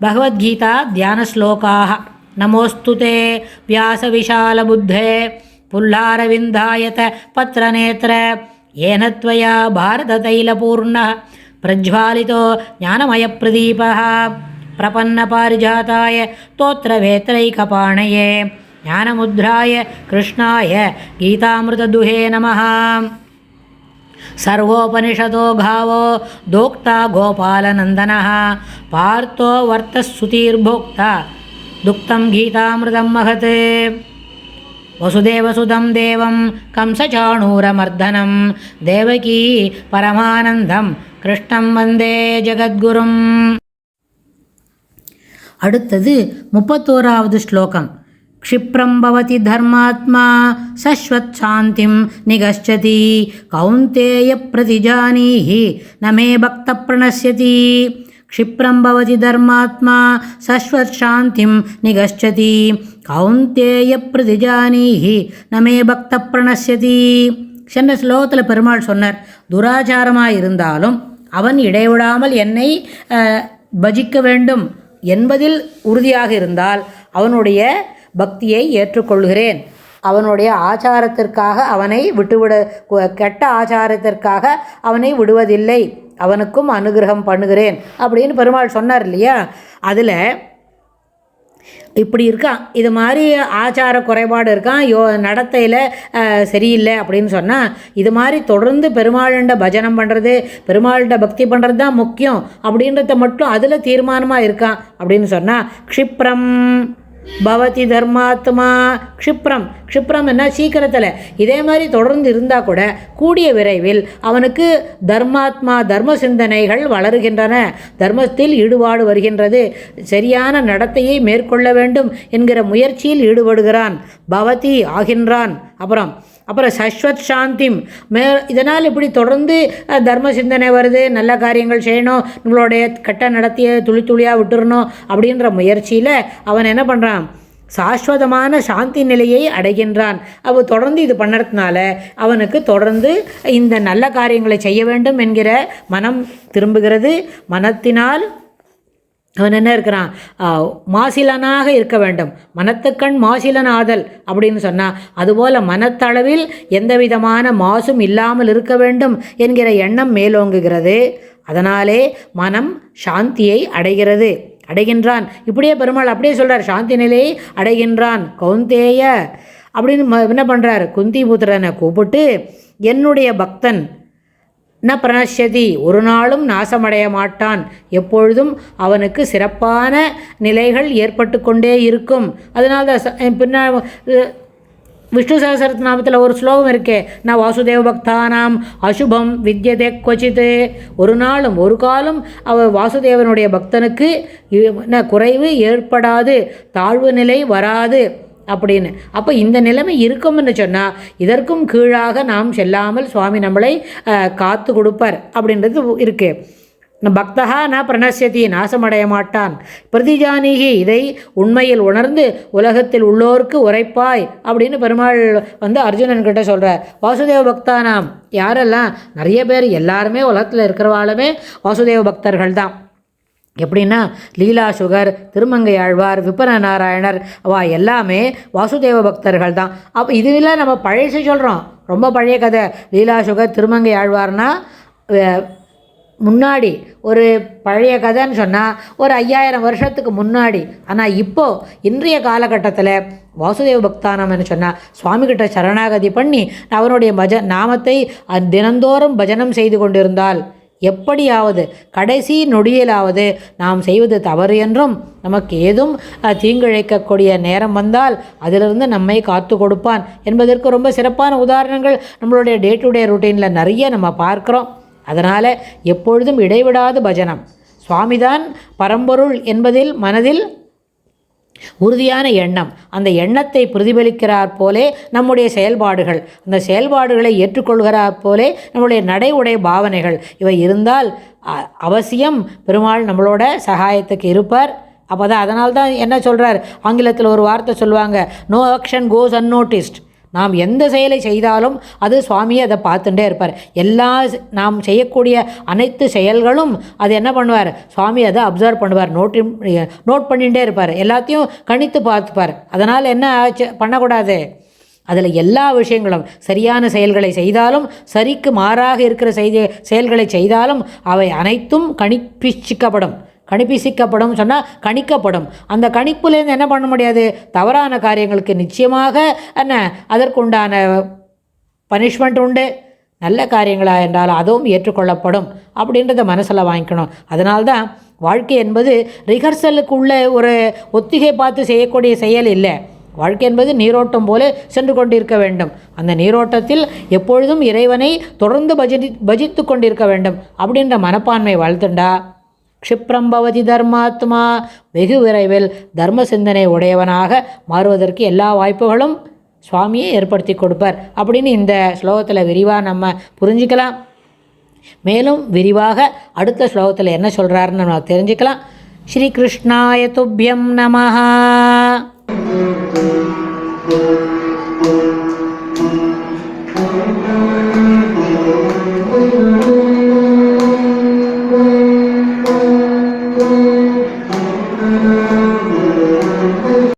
பகவத்கீதா தியானஸ்லோகாः. நமோஸ்து தே வியாசவிசாலபுத்தே புல்லாரவிந்தாயத பத்ரநேத்ர ஏன த்வயா பாரததைலபூர்ணः பிரஜ்வாலிதோ ஞானமயப்பிரதீபः பிரபன்னபாரிஜாதாய தோத்ரவேத்ரைகபாணயே ஞானமுத்ராய கிருஷ்ணாய கீதாமிருததுஹே நமः. सर्वोपनिषदो घावो दोक्ता गोपालनन्दनः पार्थो वर्तस्सुतीर्भोक्ता दुक्तं गीतामृतं महत्. वसुदेवसुदं देवं कंसचाणूरमर्दनं देवकी परमानन्दं कृष्णं वन्दे जगद्गुरुम्. அடுத்தது 31வது ஸ்லோகம். क्षिप्रं भवति धर्मात्मा शश्वत्शान्तिं निगच्छति कौन्तेय प्रतिजानीहि न मे भक्तः प्रणश्यति. क्षिप्रं भवति धर्मात्मा शश्वत्शान्तिं निगच्छति कौन्तेय प्रतिजानीहि न मे भक्तः प्रणश्यति. சென்ற ஸ்லோகத்தில் பெருமாள் சொன்னார், துராச்சாரமாக இருந்தாலும் அவன் இடைவிடாமல் என்னை பஜிக்க வேண்டும் என்பதில் உறுதியாக இருந்தால் அவனுடைய பக்தியை ஏற்றுக்கொள்கிறேன். அவனுடைய ஆச்சாரத்திற்காக அவனை விட்டுவிட, கெட்ட ஆச்சாரத்திற்காக அவனை விடுவதில்லை, அவனுக்கும் அனுகிரகம் பண்ணுகிறேன் அப்படின்னு பெருமாள் சொன்னார் இல்லையா. அதில் இப்படி இருக்கான், இது மாதிரி ஆச்சார குறைபாடு இருக்கான், நடத்தையில் சரியில்லை அப்படின்னு சொன்னால், இது மாதிரி தொடர்ந்து பெருமாள்கிட்ட பஜனம் பண்ணுறது, பெருமாள்கிட்ட பக்தி பண்ணுறது தான் முக்கியம் அப்படின்றத மட்டும் அதில் தீர்மானமாக இருக்கான் அப்படின்னு சொன்னால், க்ஷிப்ரம் பவதி தர்மாத்மா. க்ஷிப்ரம் என்ன சீக்கிரத்தில், இதே மாதிரி தொடர்ந்து இருந்தால் கூட கூடிய விரைவில் அவனுக்கு தர்மாத்மா தர்ம சிந்தனைகள் வளருகின்றன, தர்மத்தில் ஈடுபாடு வருகின்றது, சரியான நடத்தையை மேற்கொள்ள வேண்டும் என்கிற முயற்சியில் ஈடுபடுகிறான், பவதி ஆகின்றான். அப்புறம் சஸ்வத் சாந்திம், இதனால் இப்படி தொடர்ந்து தர்ம சிந்தனை வருது, நல்ல காரியங்கள் செய்யணும், நம்மளுடைய கெட்ட நடத்திய துளியாக விட்டுறணும் அப்படின்ற முயற்சியில் அவன் என்ன பண்ணுறான், சாஸ்வதமான சாந்தி நிலையை அடைகின்றான். அவன் தொடர்ந்து இது பண்ணுறதுனால அவனுக்கு தொடர்ந்து இந்த நல்ல காரியங்களை செய்ய வேண்டும் என்கிற மனம் திரும்புகிறது. மனத்தினால் அவன் என்ன இருக்கிறான், மாசிலனாக இருக்க வேண்டும், மனத்துக்கண் மாசிலன் ஆதல் அப்படின்னு சொன்னால், அதுபோல் மனத்தளவில் எந்த விதமான மாசும் இல்லாமல் இருக்க வேண்டும் என்கிற எண்ணம் மேலோங்குகிறது. அதனாலே மனம் சாந்தியை அடைகின்றான். இப்படியே பெருமாள் அப்படியே சொல்கிறார், சாந்தி நிலையை அடைகின்றான். கௌந்தேய அப்படின்னு என்ன பண்ணுறார், குந்தி புத்திரனை கூப்பிட்டு, என்னுடைய பக்தன் ந பிரணஷ்யதி, ஒரு நாளும் நாசமடைய மாட்டான், எப்பொழுதும் அவனுக்கு சிறப்பான நிலைகள் ஏற்பட்டு கொண்டே இருக்கும். அதனால பின்னா விஷ்ணு சகஸ்ரநாமத்தில் ஒரு ஸ்லோகம் இருக்கே, நான் வாசுதேவ பக்தானாம் அசுபம் வித்யதே கொச்சித்து, ஒரு காலம் வாசுதேவனுடைய பக்தனுக்கு குறைவு ஏற்படாது, தாழ்வு நிலை வராது அப்படின்னு. அப்போ இந்த நிலைமை இருக்கும்னு சொன்னால் இதற்கும் கீழாக நாம் செல்லாமல் சுவாமி நம்மளை காத்து கொடுப்பார் அப்படின்றது இருக்குது. பக்தகா ந பிரணசியதி, நாசமடைய மாட்டான். பிரதிஜானிகி, இதை உண்மையில் உணர்ந்து உலகத்தில் உள்ளோருக்கு உரைப்பாய் அப்படின்னு பெருமாள் அர்ஜுனன்கிட்ட சொல்கிறார். வாசுதேவ பக்தானாம், யாரெல்லாம் நிறைய பேர், எல்லாருமே உலகத்தில் இருக்கிறவாளுமே வாசுதேவ பக்தர்கள் தான். எப்படின்னா லீலா சுகர், திருமங்கை ஆழ்வார், விபன நாராயணர், அவா எல்லாமே வாசுதேவ பக்தர்கள் தான். அப்போ இதுவில் நம்ம பழைய சொல்கிறோம், ரொம்ப பழைய கதை. லீலா சுகர், திருமங்கை ஆழ்வார்னா முன்னாடி ஒரு பழைய கதைன்னு சொன்னால் ஒரு 5000 வருஷத்துக்கு முன்னாடி. ஆனால் இப்போது இன்றைய காலகட்டத்தில் வாசுதேவ பக்தானம்னு சொன்னால் சுவாமிகிட்ட சரணாகதி பண்ணி அவனுடைய நாமத்தை தினந்தோறும் பஜனம் செய்து கொண்டிருந்தால் எப்படியாவது கடைசி நொடியிலாவது நாம் செய்வது தவறு என்றும் நமக்கு ஏதும் தீங்கிழைக்கக்கூடிய நேரம் வந்தால் அதிலிருந்து நம்மை காத்து கொடுப்பான் என்பதற்கு ரொம்ப சிறப்பான உதாரணங்கள் நம்மளுடைய டே டு டே ரொட்டீனில் நிறைய நம்ம பார்க்குறோம். அதனால் எப்பொழுதும் இடைவிடாத பஜனம், சுவாமிதான் பரம்பொருள் என்பதில் மனதில் உறுதியான எண்ணம், அந்த எண்ணத்தை பிரதிபலிக்கிறார் போலே நம்முடைய செயல்பாடுகள், அந்த செயல்பாடுகளை ஏற்றுக்கொள்கிறார் போலே நம்முடைய நடை உடை பாவனைகள், இவை இருந்தால் அவசியம் பெருமாள் நம்மளோட சகாயத்துக்கு இருப்பார். அப்போ தான் அதனால்தான் என்ன சொல்கிறார், ஆங்கிலத்தில் ஒரு வார்த்தை சொல்லுவாங்க, நோ ஆக்ஷன் கோஸ் அன்னோட்டிஸ்ட். நாம் எந்த செயலை செய்தாலும் அது சுவாமியை அதை பார்த்துட்டே இருப்பார். நாம் செய்யக்கூடிய அனைத்து செயல்களும் அது என்ன பண்ணுவார், சுவாமி அதை அப்சர்வ் பண்ணுவார், நோட் பண்ணிகிட்டே இருப்பார், எல்லாத்தையும் கணித்து பார்த்துப்பார். அதனால் என்ன பண்ணக்கூடாது, அதில் எல்லா விஷயங்களும் சரியான செயல்களை செய்தாலும் சரிக்கு மாறாக இருக்கிற செயல்களை செய்தாலும் அவை அனைத்தும் கணிப்பிசிக்கப்படும் சொன்னால் கணிக்கப்படும். அந்த கணிப்புலேருந்து என்ன பண்ண முடியாது, தவறான காரியங்களுக்கு நிச்சயமாக அதற்குண்டான பனிஷ்மெண்ட் உண்டு. நல்ல காரியங்களா என்றால் அதுவும் ஏற்றுக்கொள்ளப்படும் அப்படின்றத மனசில் வாங்கிக்கணும். அதனால்தான் வாழ்க்கை என்பது ரிஹர்சலுக்குள்ள ஒரு ஒத்திகை பார்த்து செய்யக்கூடிய செயல் இல்லை. வாழ்க்கை என்பது நீரோட்டம் போல சென்று கொண்டிருக்க வேண்டும். அந்த நீரோட்டத்தில் எப்பொழுதும் இறைவனை தொடர்ந்து பஜித்து கொண்டிருக்க வேண்டும் அப்படின்ற மனப்பான்மை வளர்த்துண்டா க்ஷிப்ரம் பவதி தர்மாத்மா, வெகு விரைவில் தர்ம சிந்தனை உடையவனாக மாறுவதற்கு எல்லா வாய்ப்புகளும் சுவாமியை ஏற்படுத்தி கொடுப்பார் அப்படின்னு இந்த ஸ்லோகத்தில் விரிவாக நம்ம புரிஞ்சுக்கலாம். மேலும் விரிவாக அடுத்த ஸ்லோகத்தில் என்ன சொல்கிறாருன்னு நம்ம தெரிஞ்சுக்கலாம். ஸ்ரீ கிருஷ்ணாய துப்யம் நமஹ.